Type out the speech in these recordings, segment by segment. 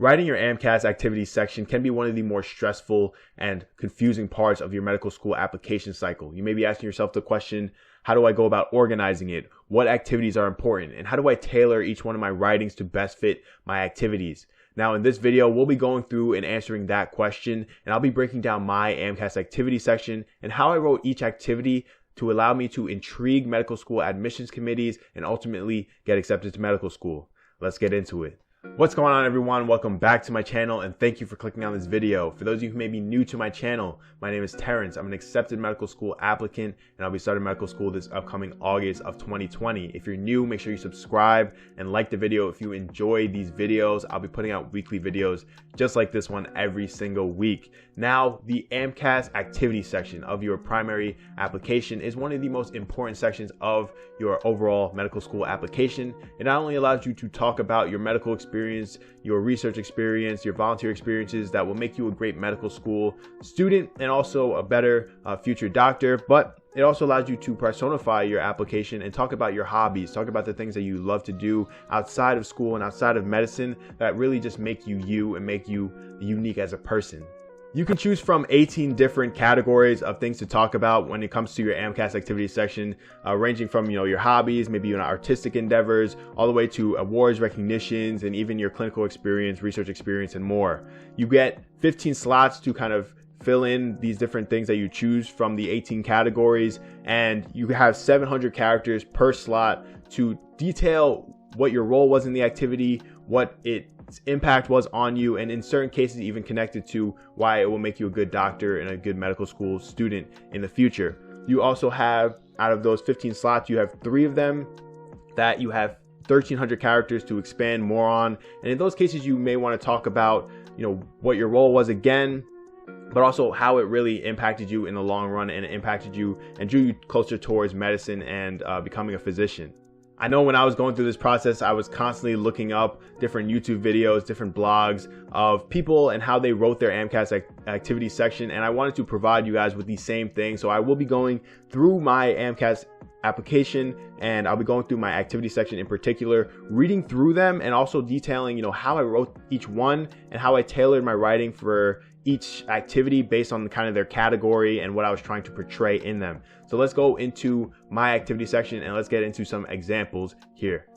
Writing your Amcas activities section can be one of the more stressful and confusing parts of your medical school application cycle. You may be asking yourself the question, how do I go about organizing it? What activities are important? And how do I tailor each one of my writings to best fit my activities? Now in this video, we'll be going through and answering that question, and I'll be breaking down my Amcas activity section and how I wrote each activity to allow me to intrigue medical school admissions committees and ultimately get accepted to medical school. Let's get into it. What's going on, everyone? Welcome back to my channel and thank you for clicking on this video. For those of you who may be new to my channel, my name is Terence. I'm an accepted medical school applicant and I'll be starting medical school this upcoming August of 2020. If you're new, make sure you subscribe and like the video. If you enjoy these videos, I'll be putting out weekly videos just like this one every single week. Now, the Amcas activity section of your primary application is one of the most important sections of your overall medical school application. It not only allows you to talk about your medical experience, your research experience, your volunteer experiences that will make you a great medical school student and also a better future doctor, but it also allows you to personify your application and talk about your hobbies, talk about the things that you love to do outside of school and outside of medicine that really just make you you and make you unique as a person. You can choose from 18 different categories of things to talk about when it comes to your Amcas activity section, ranging from your hobbies, maybe your artistic endeavors, all the way to awards, recognitions, and even your clinical experience, research experience, and more. You get 15 slots to kind of fill in these different things that you choose from the 18 categories, and you have 700 characters per slot to detail what your role was in the activity, what its impact was on you, and in certain cases even connected to why it will make you a good doctor and a good medical school student in the future. You also have, out of those 15 slots, you have 3 of them that you have 1,300 characters to expand more on, and in those cases you may want to talk about what your role was again, but also how it really impacted you in the long run and it impacted you and drew you closer towards medicine and becoming a physician. I know when I was going through this process, I was constantly looking up different YouTube videos, different blogs of people and how they wrote their Amcas activity section, and I wanted to provide you guys with the same thing. So I will be going through my Amcas application and I'll be going through my activity section in particular, reading through them and also detailing how I wrote each one and how I tailored my writing for each activity based on kind of their category and what I was trying to portray in them. So let's go into my activity section and let's get into some examples here.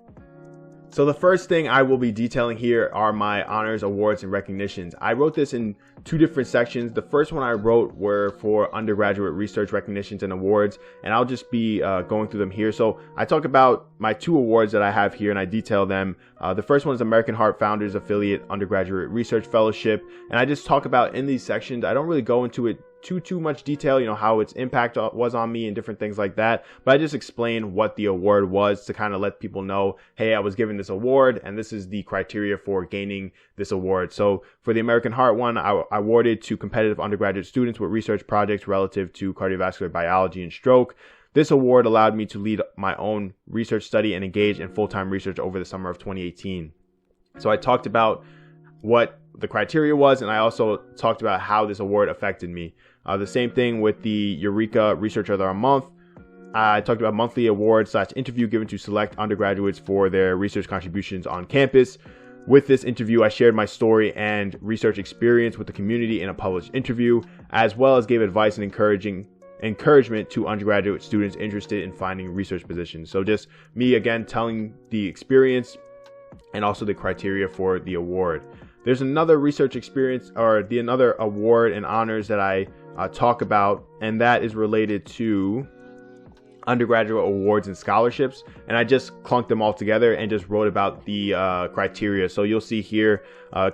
So the first thing I will be detailing here are my honors, awards, and recognitions. I wrote this in 2 different sections. The first one I wrote were for undergraduate research recognitions and awards, and I'll just be going through them here. So I talk about my 2 awards that I have here and I detail them. The first one is American Heart Founders Affiliate Undergraduate Research Fellowship, and I just talk about in these sections. I don't really go into it too much detail, how its impact was on me and different things like that, but I just explain what the award was to kind of let people know, hey, I was given this award and this is the criteria for gaining this award. So for the American Heart one, I awarded to competitive undergraduate students with research projects relative to cardiovascular biology and stroke. This award allowed me to lead my own research study and engage in full-time research over the summer of 2018. So I talked about what the criteria was, and I also talked about how this award affected me. The same thing with the Eureka Researcher of the Month. I talked about monthly award / interview given to select undergraduates for their research contributions on campus. With this interview, I shared my story and research experience with the community in a published interview, as well as gave advice and encouragement to undergraduate students interested in finding research positions. So just me again telling the experience and also the criteria for the award. There's another research experience or another award and honors that I talk about, and that is related to undergraduate awards and scholarships, and I just clunked them all together and just wrote about the criteria. So you'll see here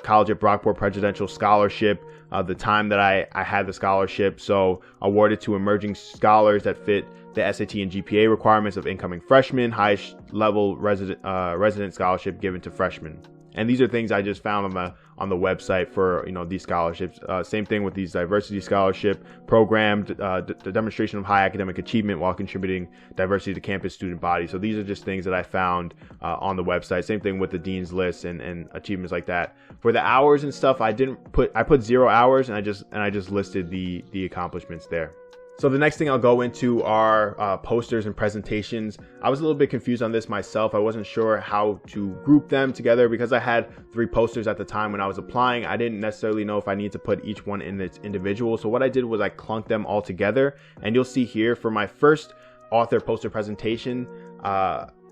College at Brockport Presidential Scholarship, the time that I had the scholarship, so awarded to emerging scholars that fit the SAT and GPA requirements of incoming freshmen, highest level resident scholarship given to freshmen. And these are things I just found on the website for these scholarships. Same thing with these diversity scholarship programs, the demonstration of high academic achievement while contributing diversity to campus student body. So these are just things that I found on the website. Same thing with the dean's list and achievements like that. For the hours and stuff, I put 0 hours, and I just listed the accomplishments there. So the next thing I'll go into are posters and presentations. I was a little bit confused on this myself. I wasn't sure how to group them together because I had 3 posters at the time when I was applying. I didn't necessarily know if I need to put each one in its individual. So what I did was I clunked them all together. And you'll see here for my first author poster presentation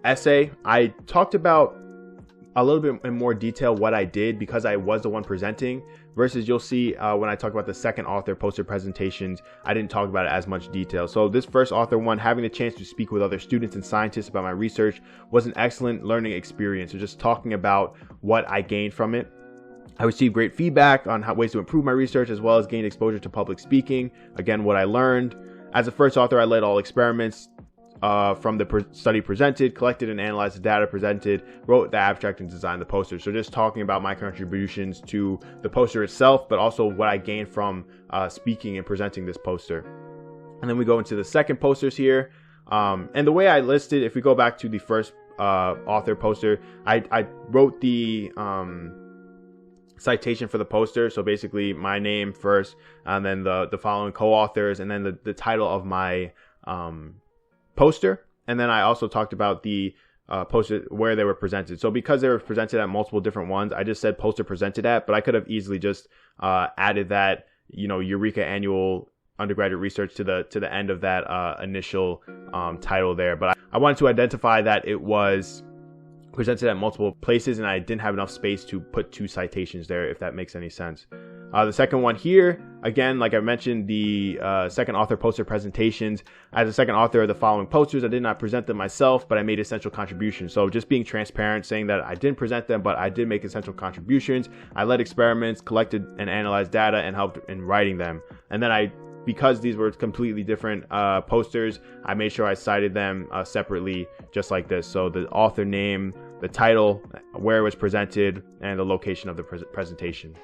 essay, I talked about a little bit in more detail what I did because I was the one presenting, versus you'll see when I talk about the second author poster presentations, I didn't talk about it as much detail. So this first author one, having the chance to speak with other students and scientists about my research, was an excellent learning experience. So just talking about what I gained from it. I received great feedback on ways to improve my research, as well as gained exposure to public speaking. Again, what I learned. As a first author, I led all experiments from the study presented, collected and analyzed the data presented, wrote the abstract and designed the poster. So just talking about my contributions to the poster itself, but also what I gained from speaking and presenting this poster. And then we go into the second posters here. And the way I listed, if we go back to the first author poster, I wrote the citation for the poster. So basically my name first, and then the following co-authors, and then the title of my poster. And then I also talked about the poster where they were presented. So because they were presented at multiple different ones, I just said poster presented at, but I could have easily just added that, Eureka Annual Undergraduate Research to the end of that initial title there. But I wanted to identify that it was presented at multiple places, and I didn't have enough space to put 2 citations there, if that makes any sense. The second one here, again, like I mentioned, the second author poster presentations. As a second author of the following posters, I did not present them myself, but I made essential contributions. So just being transparent, saying that I didn't present them, but I did make essential contributions. I led experiments, collected and analyzed data, and helped in writing them. And then because these were completely different posters, I made sure I cited them separately, just like this. So the author name, the title, where it was presented, and the location of the presentation.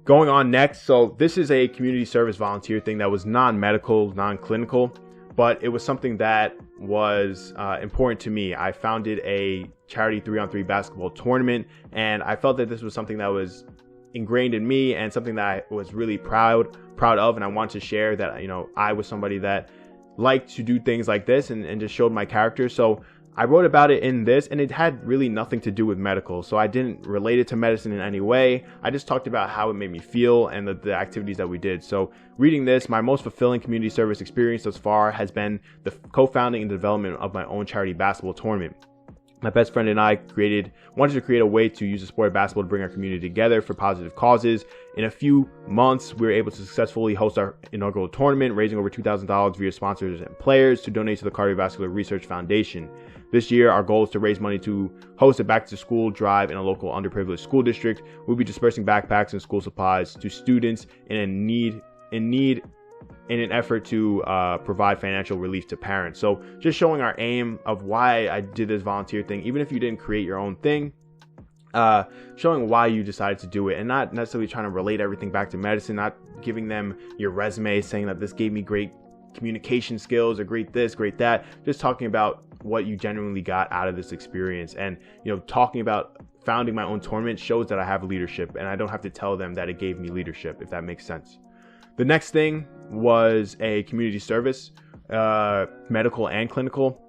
Going on next, so this is a community service volunteer thing that was non-medical, non-clinical, but it was something that was important to me. I founded a charity 3-on-3 basketball tournament, and I felt that this was something that was ingrained in me and something that I was really proud of, and I wanted to share that, I was somebody that liked to do things like this and just showed my character. So I wrote about it in this, and it had really nothing to do with medical. So I didn't relate it to medicine in any way. I just talked about how it made me feel and the activities that we did. So reading this, my most fulfilling community service experience thus far has been the co-founding and development of my own charity basketball tournament. My best friend and I wanted to create a way to use the sport of basketball to bring our community together for positive causes. In a few months, we were able to successfully host our inaugural tournament, raising over $2,000 via sponsors and players to donate to the Cardiovascular Research Foundation. This year, our goal is to raise money to host a back-to-school drive in a local underprivileged school district. We'll be dispersing backpacks and school supplies to students in need in an effort to provide financial relief to parents. So just showing our aim of why I did this volunteer thing, even if you didn't create your own thing, showing why you decided to do it, and not necessarily trying to relate everything back to medicine, not giving them your resume saying that this gave me great communication skills or great this, great that, just talking about what you genuinely got out of this experience. And, talking about founding my own tournament shows that I have leadership, and I don't have to tell them that it gave me leadership, if that makes sense. The next thing was a community service, medical and clinical.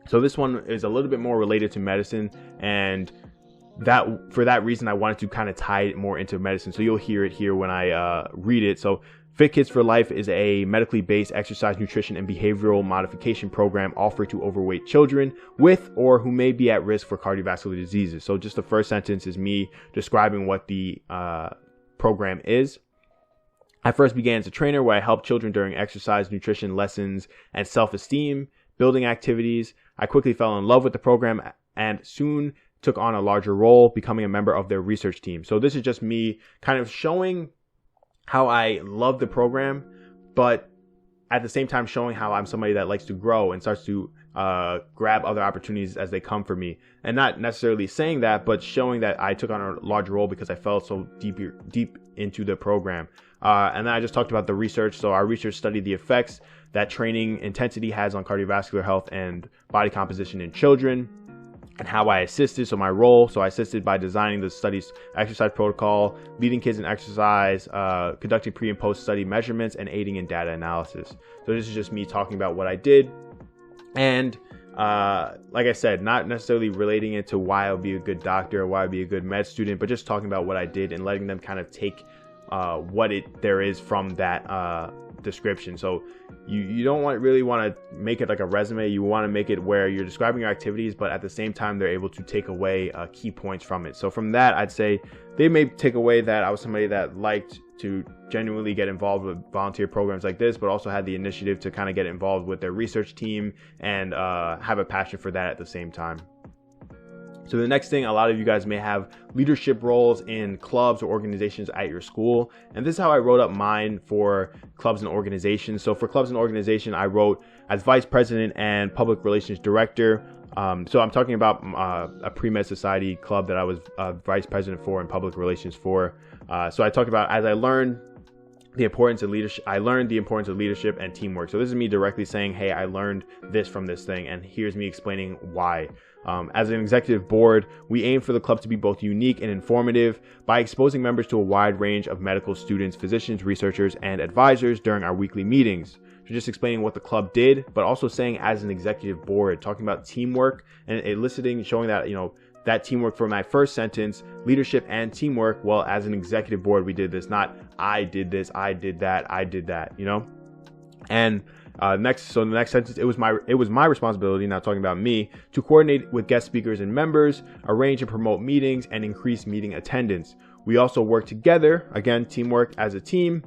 So this one is a little bit more related to medicine, and for that reason, I wanted to kind of tie it more into medicine. So you'll hear it here when I read it. So Fit Kids for Life is a medically based exercise, nutrition, and behavioral modification program offered to overweight children with or who may be at risk for cardiovascular diseases. So just the first sentence is me describing what the program is. I first began as a trainer where I helped children during exercise, nutrition lessons, and self-esteem building activities. I quickly fell in love with the program and soon took on a larger role, becoming a member of their research team. So this is just me kind of showing how I love the program, but at the same time showing how I'm somebody that likes to grow and starts to grab other opportunities as they come for me. And not necessarily saying that, but showing that I took on a larger role because I felt so deep into the program. And then I just talked about the research. So our research studied the effects that training intensity has on cardiovascular health and body composition in children. and how I assisted. So my role, I assisted by designing the study's exercise protocol, leading kids in exercise, conducting pre and post study measurements, and aiding in data analysis. So this is just me talking about what I did. And like I said, not necessarily relating it to why I'll be a good doctor or why I'll be a good med student, but just talking about what I did and letting them kind of take what there is from that description. So you don't really want to make it like a resume. You want to make it where you're describing your activities, but at the same time they're able to take away key points from it. So from that, I'd say they may take away that I was somebody that liked to genuinely get involved with volunteer programs like this, but also had the initiative to kind of get involved with their research team and have a passion for that at the same time. So the next thing, a lot of you guys may have leadership roles in clubs or organizations at your school. And this is how I wrote up mine for clubs and organizations. So for clubs and organization, I wrote as vice president and public relations director. So I'm talking about a pre-med society club that I was vice president for and public relations for. So I talked about as I learned the importance of leadership. I learned the importance of leadership and teamwork. So this is me directly saying, hey, I learned this from this thing, and here's me explaining why. As an executive board, we aim for the club to be both unique and informative by exposing members to a wide range of medical students, physicians, researchers, and advisors during our weekly meetings. So just explaining what the club did, but also saying as an executive board, talking about teamwork and eliciting, showing that, that teamwork for my first sentence, leadership and teamwork. Well, as an executive board, we did this, not I did this, I did that, And the next sentence, it was my responsibility, not talking about me, to coordinate with guest speakers and members, arrange and promote meetings, and increase meeting attendance. We also work together, again, teamwork as a team,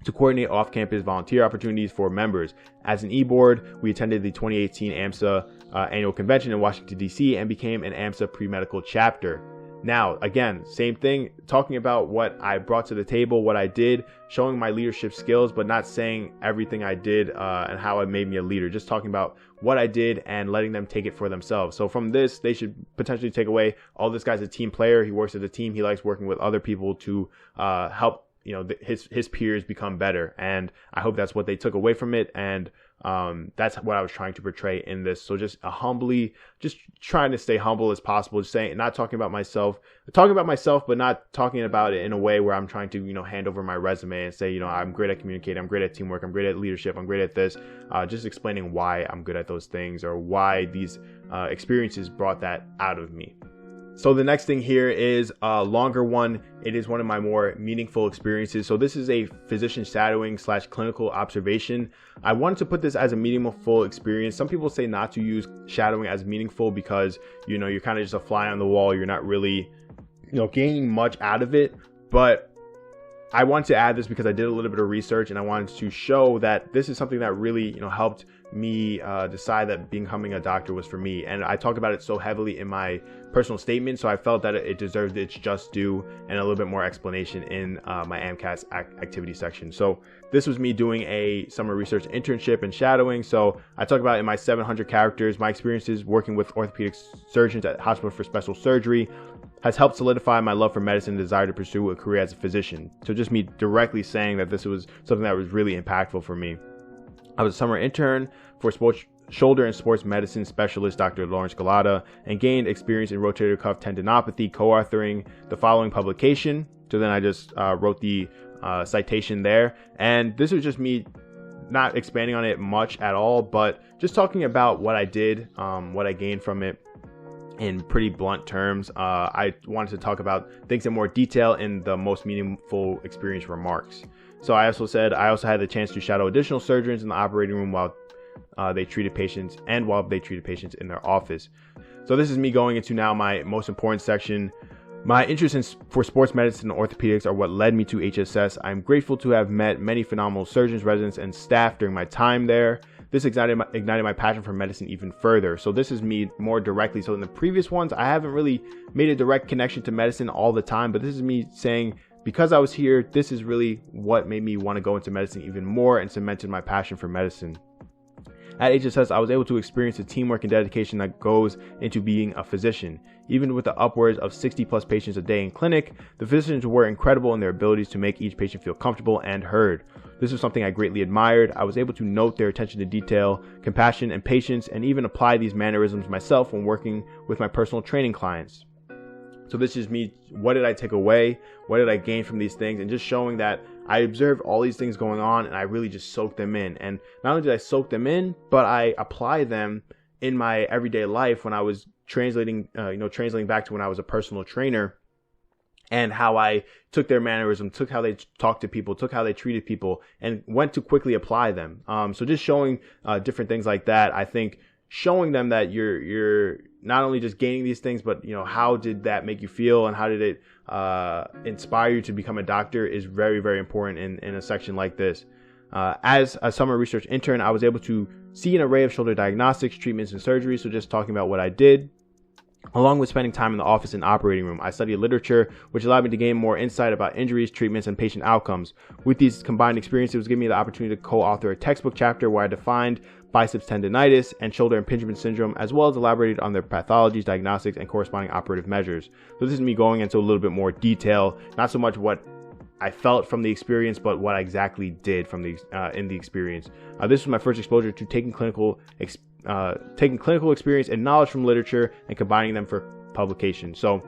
to coordinate off-campus volunteer opportunities for members. As an e-board, we attended the 2018 AMSA annual convention in Washington, D.C. and became an AMSA pre-medical chapter. Now, again, same thing, talking about what I brought to the table, what I did, showing my leadership skills, but not saying everything I did and how it made me a leader. Just talking about what I did and letting them take it for themselves. So from this, they should potentially take away, oh, this guy's a team player. He works as a team. He likes working with other people to help his peers become better. And I hope that's what they took away from it. And that's what I was trying to portray in this. So just trying to stay humble as possible, just saying, not talking about myself, but not talking about it in a way where I'm trying to, hand over my resume and say, I'm great at communicating, I'm great at teamwork, I'm great at leadership, I'm great at this, just explaining why I'm good at those things or why these experiences brought that out of me. So the next thing here is a longer one. It is one of my more meaningful experiences. So this is a physician shadowing / clinical observation. I wanted to put this as a meaningful experience. Some people say not to use shadowing as meaningful because, you're kind of just a fly on the wall. You're not really, gaining much out of it. But I wanted to add this because I did a little bit of research and I wanted to show that this is something that really, helped me decide that becoming a doctor was for me. And I talked about it so heavily in my personal statement, so I felt that it deserved its just due and a little bit more explanation in my Amcas activity section. So this was me doing a summer research internship and shadowing. So I talk about in my 700 characters, my experiences working with orthopedic surgeons at Hospital for Special Surgery has helped solidify my love for medicine and desire to pursue a career as a physician. So just me directly saying that this was something that was really impactful for me. I was a summer intern for shoulder and sports medicine specialist Dr. Lawrence Galata and gained experience in rotator cuff tendinopathy, co-authoring the following publication. So then I just wrote the citation there. And this was just me not expanding on it much at all, but just talking about what I did, what I gained from it in pretty blunt terms. I wanted to talk about things in more detail in the most meaningful experience remarks. So I also said I also had the chance to shadow additional surgeons in the operating room while they treated patients in their office. So this is me going into now my most important section. My interests for sports medicine and orthopedics are what led me to HSS. I'm grateful to have met many phenomenal surgeons, residents, and staff during my time there. This ignited my passion for medicine even further. So this is me more directly. So in the previous ones, I haven't really made a direct connection to medicine all the time, but this is me saying, because I was here, this is really what made me want to go into medicine even more and cemented my passion for medicine. At HSS, I was able to experience the teamwork and dedication that goes into being a physician. Even with the upwards of 60 plus patients a day in clinic, the physicians were incredible in their abilities to make each patient feel comfortable and heard. This was something I greatly admired. I was able to note their attention to detail, compassion, and patience, and even apply these mannerisms myself when working with my personal training clients. So this is me. What did I take away? What did I gain from these things? And just showing that I observed all these things going on and I really just soaked them in. And not only did I soak them in, but I applied them in my everyday life when I was translating back to when I was a personal trainer, and how I took their mannerism, took how they talked to people, took how they treated people, and went to quickly apply them. So just showing different things like that, I think showing them that you're not only just gaining these things, but how did that make you feel and how did it inspire you to become a doctor is very, very important in a section like this. As a summer research intern, I was able to see an array of shoulder diagnostics, treatments, and surgery. So just talking about what I did, along with spending time in the office and operating room. I studied literature, which allowed me to gain more insight about injuries, treatments, and patient outcomes. With these combined experiences, it was giving me the opportunity to co-author a textbook chapter where I defined biceps tendonitis and shoulder impingement syndrome, as well as elaborated on their pathologies, diagnostics, and corresponding operative measures. So this is me going into a little bit more detail, not so much what I felt from the experience, but what I exactly did from the in the experience. This was my first exposure to taking clinical experience and knowledge from literature and combining them for publication. So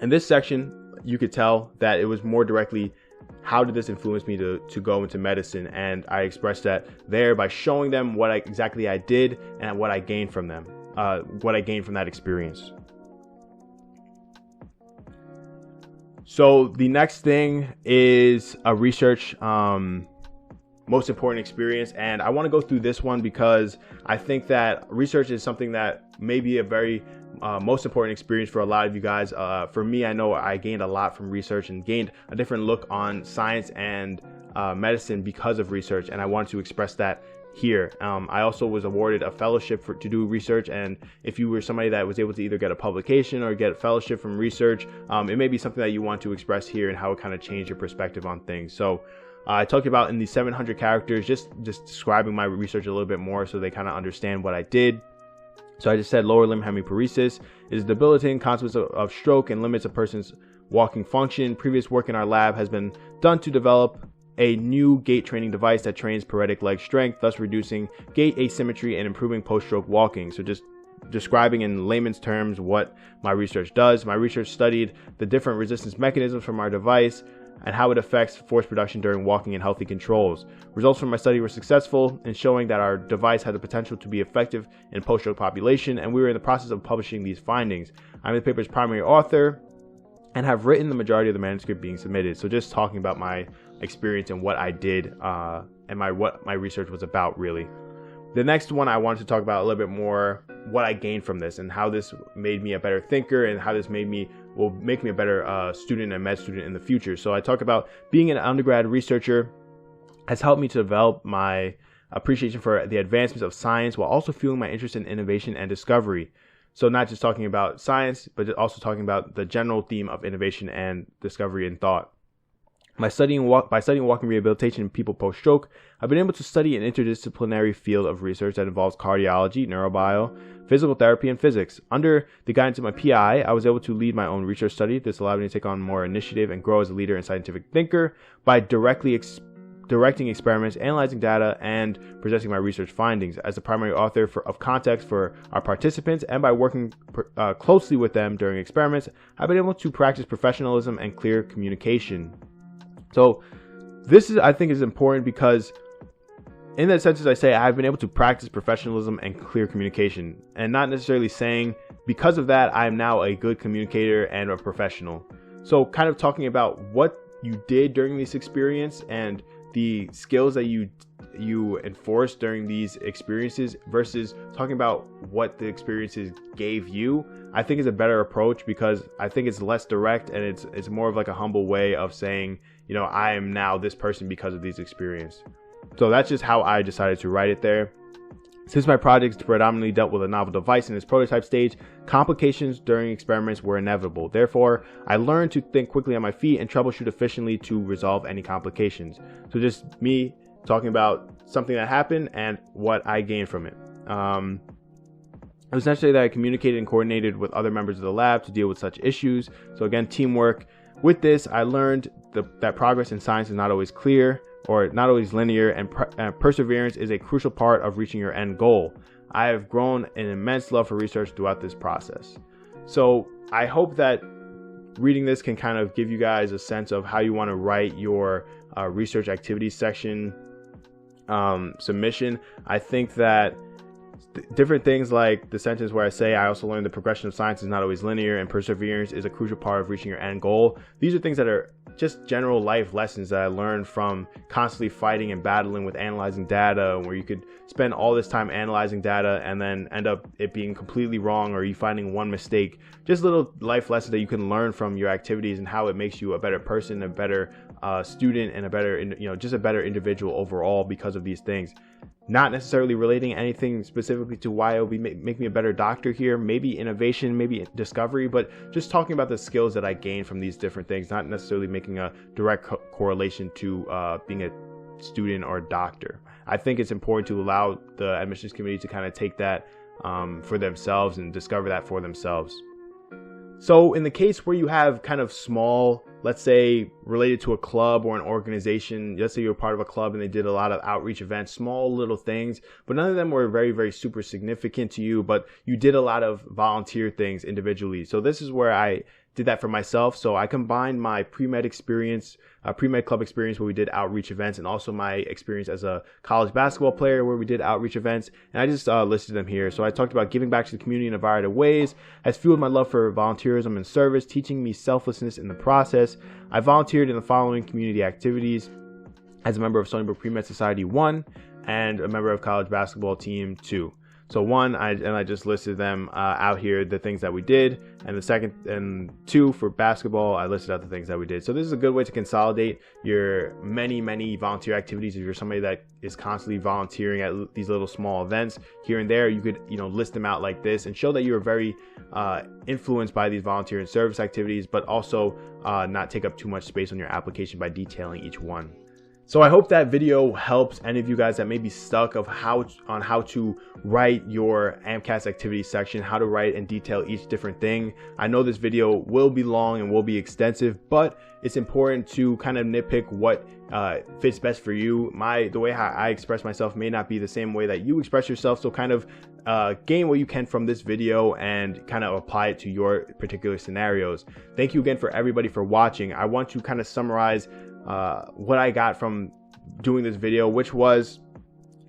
in this section, you could tell that it was more directly, how did this influence me to go into medicine? And I expressed that there by showing them what exactly I did and what I gained from them, what I gained from that experience. So the next thing is a research most important experience, and I want to go through this one because I think that research is something that may be a very most important experience for a lot of you guys. For me, I know I gained a lot from research and gained a different look on science and medicine because of research, and I wanted to express that here. I also was awarded a fellowship to do research, and if you were somebody that was able to either get a publication or get a fellowship from research, it may be something that you want to express here and how it kind of changed your perspective on things. So I talked about in the 700 characters, just describing my research a little bit more so they kind of understand what I did. So I just said lower limb hemiparesis is a debilitating consequence of stroke and limits a person's walking function. Previous work in our lab has been done to develop a new gait training device that trains paretic leg strength, thus reducing gait asymmetry and improving post-stroke walking. So just describing in layman's terms what my research does. My research studied the different resistance mechanisms from our device and how it affects force production during walking in healthy controls. Results from my study were successful in showing that our device had the potential to be effective in post-stroke population, and we were in the process of publishing these findings. I'm the paper's primary author and have written the majority of the manuscript being submitted. So just talking about my experience and what I did and what my research was about, really. The next one I wanted to talk about a little bit more what I gained from this and how this made me a better thinker and how this will make me a better student and med student in the future. So I talk about being an undergrad researcher has helped me to develop my appreciation for the advancements of science while also fueling my interest in innovation and discovery. So not just talking about science, but also talking about the general theme of innovation and discovery and thought. By studying walking rehabilitation in people post-stroke, I've been able to study an interdisciplinary field of research that involves cardiology, neurobio, physical therapy, and physics. Under the guidance of my PI, I was able to lead my own research study. This allowed me to take on more initiative and grow as a leader and scientific thinker by directing experiments, analyzing data, and presenting my research findings. As the primary author of context for our participants and by working closely with them during experiments, I've been able to practice professionalism and clear communication. So this I think is important because in that sense, as I say, I've been able to practice professionalism and clear communication, and not necessarily saying because of that, I'm now a good communicator and a professional. So kind of talking about what you did during this experience and the skills that you enforced during these experiences versus talking about what the experiences gave you, I think is a better approach because I think it's less direct and it's more of like a humble way of saying, I am now this person because of these experiences. So that's just how I decided to write it there. Since my projects predominantly dealt with a novel device in its prototype stage, complications during experiments were inevitable. Therefore, I learned to think quickly on my feet and troubleshoot efficiently to resolve any complications. So just me talking about something that happened and what I gained from it. It was necessary that I communicated and coordinated with other members of the lab to deal with such issues. So again, teamwork. With this, I learned that progress in science is not always clear. or not always linear, and perseverance is a crucial part of reaching your end goal. I have grown an immense love for research throughout this process. So I hope that reading this can kind of give you guys a sense of how you want to write your research activities section submission. I think that different things like the sentence where I say, I also learned the progression of science is not always linear and perseverance is a crucial part of reaching your end goal. These are things that are just general life lessons that I learned from constantly fighting and battling with analyzing data, where you could spend all this time analyzing data and then end up it being completely wrong or you finding one mistake. Just little life lessons that you can learn from your activities and how it makes you a better person, a better student, and a better, just a better individual overall because of these things. Not necessarily relating anything specifically to why it will make me a better doctor here, maybe innovation, maybe discovery, but just talking about the skills that I gained from these different things, not necessarily making a direct correlation to being a student or a doctor. I think it's important to allow the admissions committee to kind of take that for themselves and discover that for themselves. So in the case where you have kind of small, let's say related to a club or an organization, let's say you're part of a club and they did a lot of outreach events, small little things, but none of them were very, very super significant to you, but you did a lot of volunteer things individually. So this is where I did that for myself. So I combined my pre-med experience, pre-med club experience where we did outreach events, and also my experience as a college basketball player where we did outreach events, and I just listed them here. So I talked about giving back to the community in a variety of ways, has fueled my love for volunteerism and service, teaching me selflessness in the process. I volunteered in the following community activities: as a member of Stony Brook Pre-Med Society 1 and a member of college basketball team 2. So 1, I just listed them out here, the things that we did, and the second and 2 for basketball, I listed out the things that we did. So this is a good way to consolidate your many volunteer activities. If you're somebody that is constantly volunteering at these little small events here and there, you could list them out like this and show that you're very influenced by these volunteer and service activities, but also not take up too much space on your application by detailing each one. So I hope that video helps any of you guys that may be stuck on how to write your Amcas activities section, how to write and detail each different thing. I know this video will be long and will be extensive, but it's important to kind of nitpick what fits best for you. The way I express myself may not be the same way that you express yourself, so kind of gain what you can from this video and kind of apply it to your particular scenarios. Thank you again for everybody for watching. I want to kind of summarize what I got from doing this video, which was,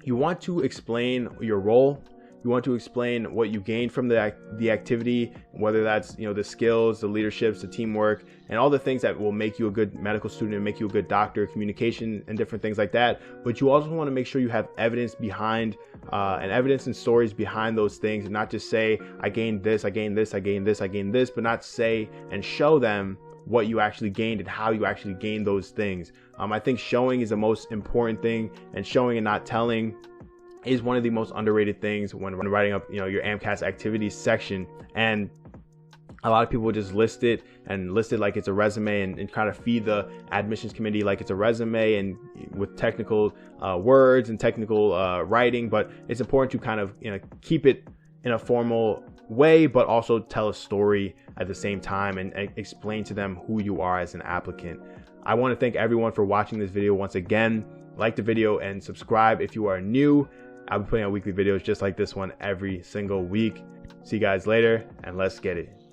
you want to explain your role, you want to explain what you gained from the activity, whether that's the skills, the leaderships, the teamwork, and all the things that will make you a good medical student and make you a good doctor, communication and different things like that. But you also want to make sure you have evidence behind and evidence and stories behind those things, and not just say, I gained this, I gained this, I gained this, I gained this, but not say and show them what you actually gained and how you actually gained those things. I think showing is the most important thing, and showing and not telling is one of the most underrated things when writing up your Amcas activities section. And a lot of people just list it like it's a resume and kind of feed the admissions committee like it's a resume and with technical words and technical writing. But it's important to kind of keep it in a formal way, but also tell a story at the same time and explain to them who you are as an applicant. I want to thank everyone for watching this video once again. Like the video and subscribe if you are new. I'll be putting out weekly videos just like this one every single week. See you guys later, and let's get it.